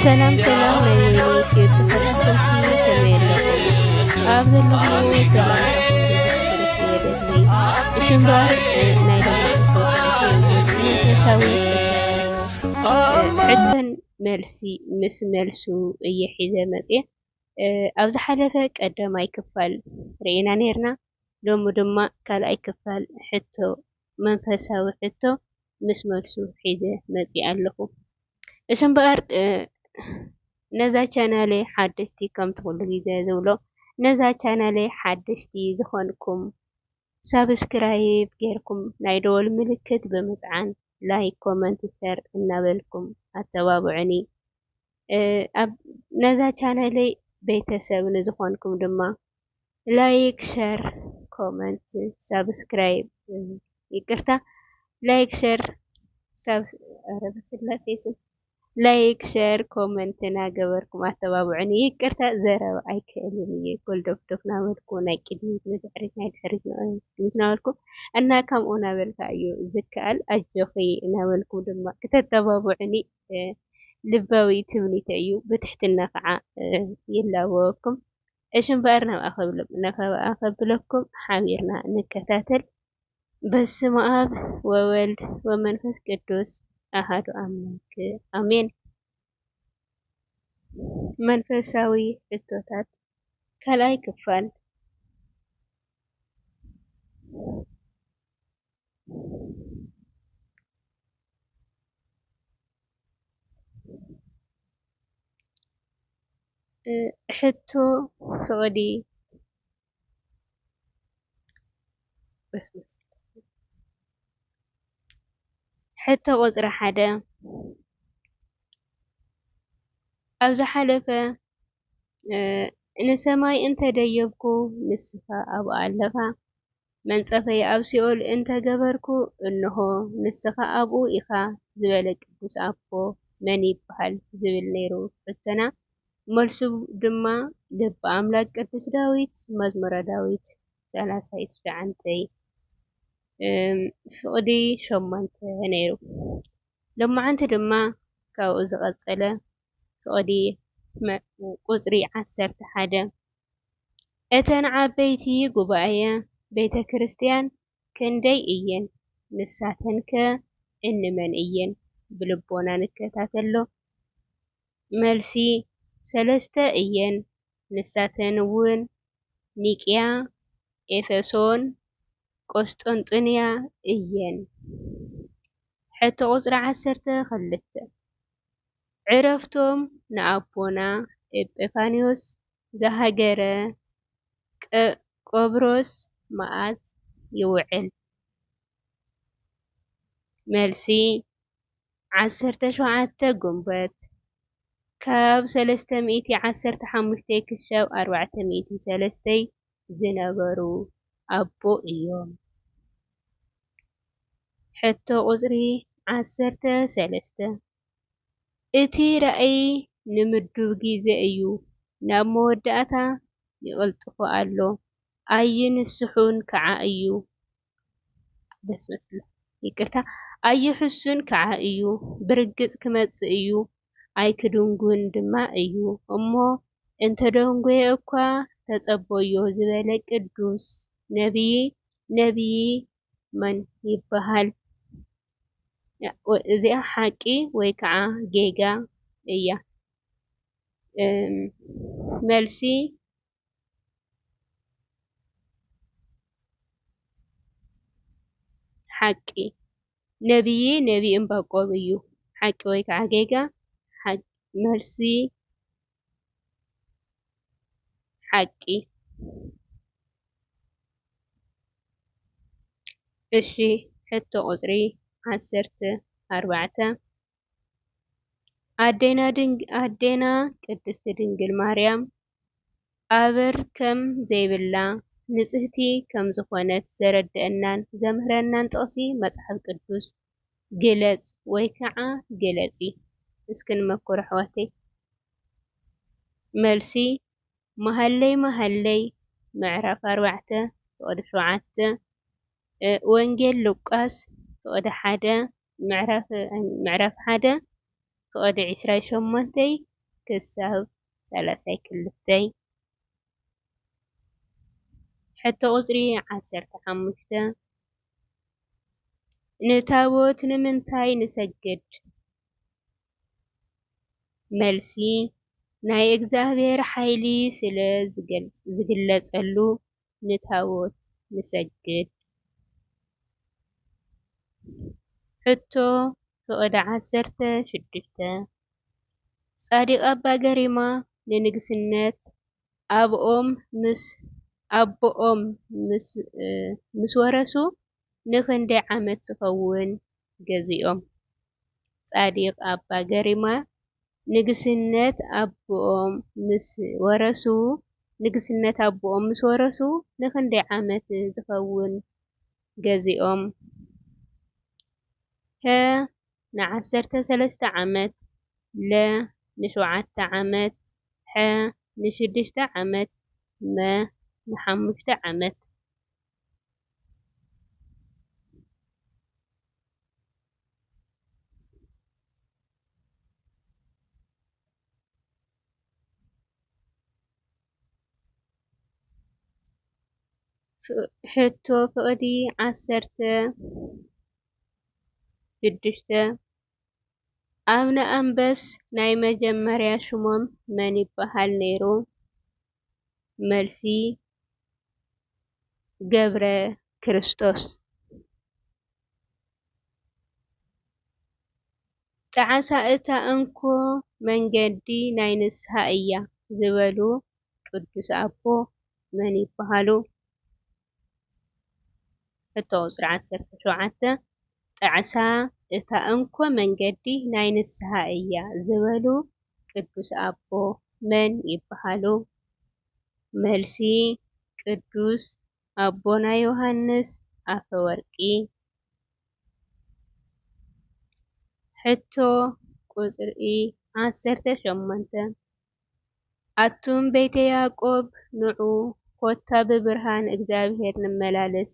سلام سلام ናይ ወይኒ ዩቲዩብ ተኸታተልቲ ከመይ ኣለኹም? ኣብ ዘለኹምዎ ሰላምታኹም ብዝሕትርፍ የደሊ እሽምባር ናይ ሎሚ መንፈሳዊ ሕቶን መልሲ ምስ መልሱ እየ ሒዘ መፅየ ኣብ ዝሓለፈ ቀዳማይ ክፋል ርኢና ነርና ሎሚ ድማ ካልኣይ ክፋል ሕቶ መንፈሳዊ ሕቶ ምስ መልሱ ሒዘ መፅየ ኣለኹ እሽምባር ነዛ ቻናለይ ሓደሽቲ ከም ትኩሉ ግዜ ዝብሎ ነዛ ቻናለይ ሓደሽቲ ዝኾንኩም ሳብስክራይብ ጌርኩም ናይ ደወል ምልክት ብምጽዓን ላይክ ኮመንት ሸር እናበልኩም ኣተባብዑኒ ኣብ ነዛ ቻናለይ ቤተሰብ ንዝኾንኩም ድማ ላይክ ሸር ኮመንት ሳብስክራይብ ይቅርታ ላይክ ሸር ላይክ ሸር ኮመንት ናገበርኩም ኣተባብዑኒ ይቅርታ ዘረባ ኣይክእልን እየ ጎልዶፍዶፍ ናበልኩ ናይ ቅድሚት ንድሕሪት ናይ ድሕሪት ቅድሚት ናበልኩ እና ከምኡ ናበልካ እዩ ዝከኣል ኣጆኺ ናበልኩ ድማ ከተተባብዑኒ ልባዊ ትምኒተ እዩ ብትሕትና ከዓ ይላወኩም እሽምባር ናብኣኸብለኩም ሓቢርና ንከታተል በስመ አብ ወወልድ ወመንፈስ ቅዱስ አሐዱ አምላክ አሜን። መንፈሳዊ ሕቶታት ካልኣይ ክፋል ሕቶ ፍቅዲ ሕቶ ቁፅሪ 1 ኣብ ዝሓለፈ ንሰማይ እንተደየብኩ ንስኻ ኣብኡ ኣለኻ መንጸፈይ ኣብ ሲኦል እንተገበርኩ እንሆ ንስኻ ኣብኡ ኢኻ ዝበለ ቅዱስ ኣቦ መን ይበሃል ዝብል ነይሩ ሕቶና መልሱ ድማ ልበ ኣምላክ ቅዱስ ዳዊት መዝሙረ ዳዊት 39 ፍቅዲ 8 ነይሩ ሎማዓንቲ ድማ ካብኡ ዝቐፀለ ፍቅዲ ቁፅሪ 11 እተን ዓበይቲ ጉባኤ ቤተ ክርስቲያን ክንደይ እየን ንሳተን ከ እንመን እየን ብልቦና ንከታተሎ መልሲ 3 እየን ንሳተን እውን ኒቅያ ኤፌሶን ቆስጠንጥንያ እየን ሕቶ ቁፅሪ 12 ዕረፍቶም ንኣቦና ኤጲፋንዮስ ዘሃገረ ቆብሮስ መዓዝ ይውዕል መልሲ 17 ግንቦት ካብ 315 ክሻብ 403 ዝነበሩ ኣቦ እዮም ሕቶ ቁፅሪ 13 እቲ ራእይ ንምድብ ግዜ እዩ ናብ መወዳእታ ይቕልጥፎ ኣሎ ኣይንስሑን ከዓ እዩ ይቅርታ ኣይሕሱን ከዓ እዩ ብርግጽ ክመጽእ እዩ ኣይክድንጉን ድማ እዩ እሞ እንተደንጎየ እኳ ተጸበዮ ዝበለ ቅዱስ ነቢይ መን ይበሃል እዚኣ ሓቂ ወይ ከዓ ጌጋ እያ መልሲ ሓቂ ነቢይ ዕንባቆም እዩ ሓቂ ወይ ከዓ ጌጋ መልሲ ሓቂ እሺ ሕቶ ቁፅሪ 14 ኣዴና ቅድስቲ ድንግል ማርያም ኣበር ከም ዘይብላ ንጽህቲ ከም ዝኾነት ዘረድአናን ዘምህረናን ጥቕሲ መጽሓፍ ቅዱስ ግለጽ ወይ ከዓ ግለጺ እስኪ ንመክሮ ኣሕዋተይ መልሲ መሃለይ ምዕራፍ 4 ፍቅዲ 7 ወንጌል ሉቃስ ፍቅዲ 1 ምዕራፍ 1 ፍቅዲ 28 ክሳብ 32 ሕቶ ቁጽሪ 15 ንታቦት ንምንታይ ንሰግድ? መልሲ ናይ እግዚአብሔር ሓይሊ ስለ ዝግለጸሉ ንታቦት ንሰግድ። ሕቶ ፍቕዲ 16 ጻዲቕ ኣባ ገሪማ ንንግስነት ኣቦኦም ምስ ወረሱ ንኽንደይ ዓመት ዝኸውን ገዚኦም? ጻዲቕ ኣባ ገሪማ ንግስነት ኣቦኦም ምስ ወረሱ ንኽንደይ ዓመት ዝኸውን ገዚኦም? ከ ን13 ዓመት ለ ን7 ዓመት ሐ ን6 ዓመት መ ን5 ዓመት ሕቶ ፍቕዲ 16 ኣብነ ኣንበስ ናይ መጀመርያ ሽሞም መን ይበሃል ነይሩ? መልሲ ገብረ ክርስቶስ። ጣዓሳ እታ እንኮ መንገዲ ናይ ንስሐ እያ ዝበሉ ቅዱስ ኣቦ መን ይበሃሉ? ሕቶ ቁጽሪ 17 ጣዕሳ እታ እንኮ መንገዲ ናይ ንስሐ እያ ዝበሉ ቅዱስ ኣቦ መን ይበሃሉ? መልሲ ቅዱስ ኣቦና ዮሃንስ ኣፈወርቂ። ሕቶ ቁጽሪ 18 ኣቱም ቤተ ያዕቆብ ንዑ ኮታ ብብርሃን እግዚአብሔር ንመላለስ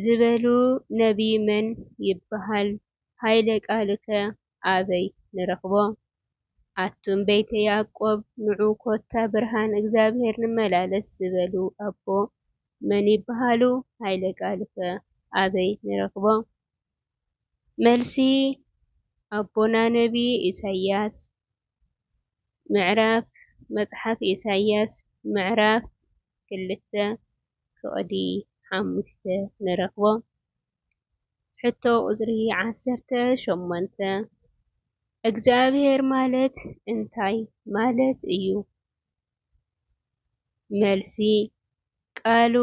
ዝበሉ ነቢይ መን ይበሃል? ሃይለ ቃልከ ኣበይ ንረኽቦ? ኣቱም ቤተ ያዕቆብ ንዑ ኮታ ብርሃን እግዚአብሔር ንመላለስ ዝበሉ ኣቦ መን ይበሃሉ? ሃይለ ቃልከ ኣበይ ንረኽቦ? መልሲ ኣቦና ነቢይ ኢሳይያስ መጽሓፍ ኢሳይያስ ምዕራፍ 2 ፍቕዲ 5 ንረኽቦ። ሕቶ ቁጽሪ 18 እግዚአብሔር ማለት እንታይ ማለት እዩ? መልሲ ቃሉ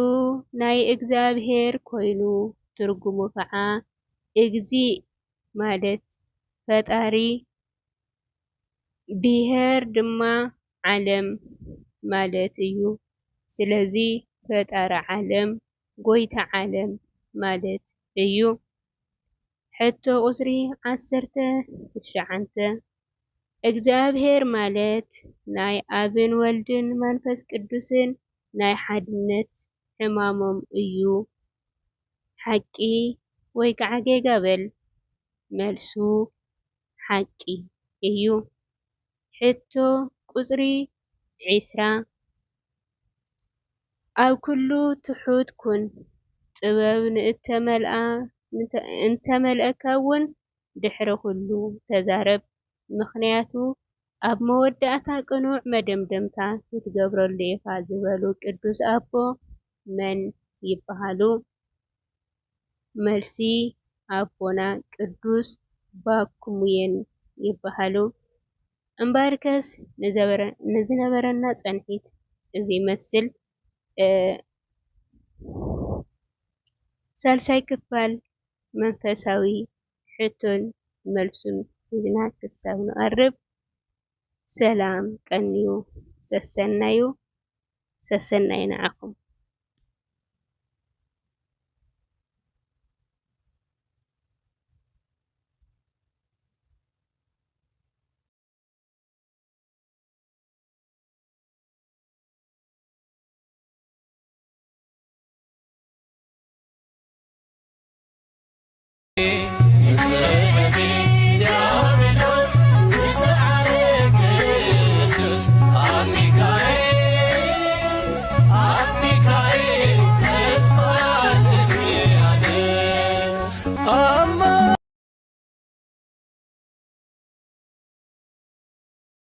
ናይ እግዚአብሔር ኮይኑ ትርጉሙ ከዓ እግዚእ ማለት ፈጣሪ ብሔር ድማ ዓለም ማለት እዩ። ስለዚ ፈጣሪ ዓለም ጎይታ ዓለም ማለት እዩ። ሕቶ ቁጽሪ 19 እግዚአብሔር ማለት ናይ አብን ወልድን መንፈስ ቅዱስን ናይ ሓድነት ሕማሞም እዩ ሓቂ ወይ ከዓ ጌጋ በል? መልሱ ሓቂ እዩ። ሕቶ ቁጽሪ 20 ኣብ ኩሉ ትሑት ኩን ጥበብ እንተመልአካ እውን ድሕሪ ኩሉ ተዛረብ ምኽንያቱ ኣብ መወዳእታ ቅኑዕ መደምደምታ ክትገብረሉ ኢኻ ዝበሉ ቅዱስ ኣቦ መን ይበሃሉ? መልሲ ኣቦና ቅዱስ ባኩሙየን ይበሃሉ። እምበርከስ ንዝነበረና ጸንሒት እዚ ይመስል ሳልሳይ ክፋል መንፈሳዊ ሕቶን መልሱን ሒዝና ክሳብ ንቐርብ ሰላም ቀንዩ ሰሰናይ ንዓኹም።